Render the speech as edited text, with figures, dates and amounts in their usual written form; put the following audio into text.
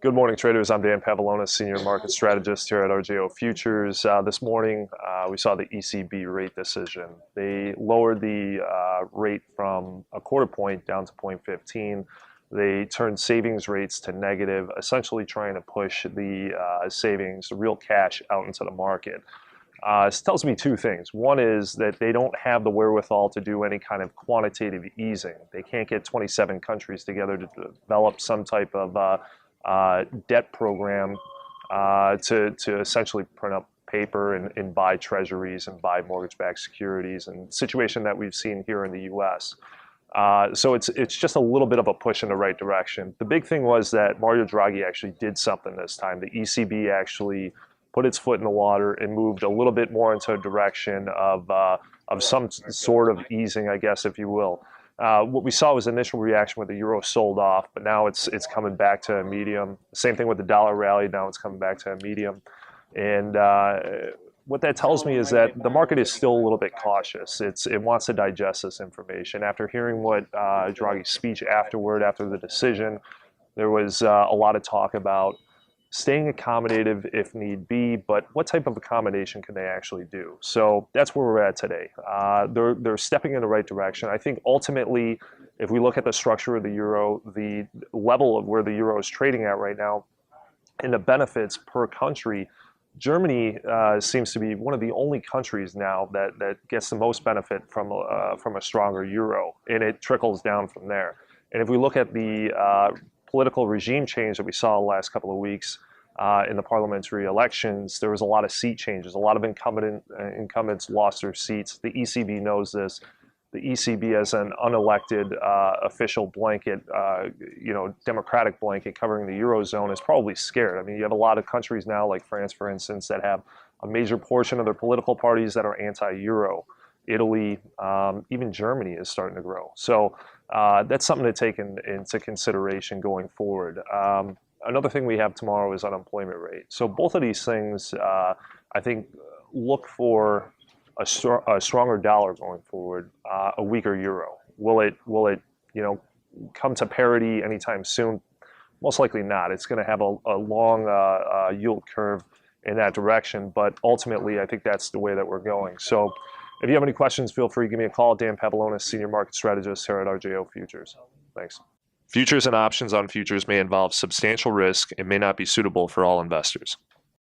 Good morning, traders. I'm Dan Pavlonis, Senior Market Strategist here at RJO Futures. This morning, we saw the ECB rate decision. They lowered the rate from a quarter point down to 0.15. They turned savings rates to negative, essentially trying to push the savings, real cash, out into the market. This tells me two things. One is that they don't have the wherewithal to do any kind of quantitative easing. They can't get 27 countries together to develop some type of debt program to essentially print up paper and buy treasuries and buy mortgage-backed securities, and situation that we've seen here in the U.S. So it's just a little bit of a push in the right direction. The big thing was that Mario Draghi actually did something this time. The ECB actually put its foot in the water and moved a little bit more into a direction of some sort of easing, I guess, if you will. What we saw was initial reaction where the euro sold off, but now it's coming back to a medium. Same thing with the dollar rally. Now it's coming back to a medium. And what that tells me is that the market is still a little bit cautious. It wants to digest this information. After hearing what Draghi's speech afterward, after the decision, there was a lot of talk about staying accommodative if need be, but what type of accommodation can they actually do? So that's where we're at today. They're stepping in the right direction. I think ultimately, if we look at the structure of the euro, the level of where the euro is trading at right now, and the benefits per country, Germany seems to be one of the only countries now that gets the most benefit from a stronger euro, and it trickles down from there. And if we look at the political regime change that we saw the last couple of weeks in the parliamentary elections, there was a lot of seat changes. A lot of incumbents lost their seats. The ECB knows this. The ECB, as an unelected official blanket, democratic blanket covering the Eurozone, is probably scared. I mean, you have a lot of countries now, like France, for instance, that have a major portion of their political parties that are anti-Euro. Italy, even Germany is starting to grow. So that's something to take into consideration going forward. Another thing we have tomorrow is unemployment rate. So both of these things, I think, look for a stronger dollar going forward, a weaker euro. Will it come to parity anytime soon? Most likely not. It's going to have a long yield curve in that direction, but ultimately, I think that's the way that we're going. So if you have any questions, feel free to give me a call. Dan Pavlonis, Senior Market Strategist here at RJO Futures. Thanks. Futures and options on futures may involve substantial risk and may not be suitable for all investors.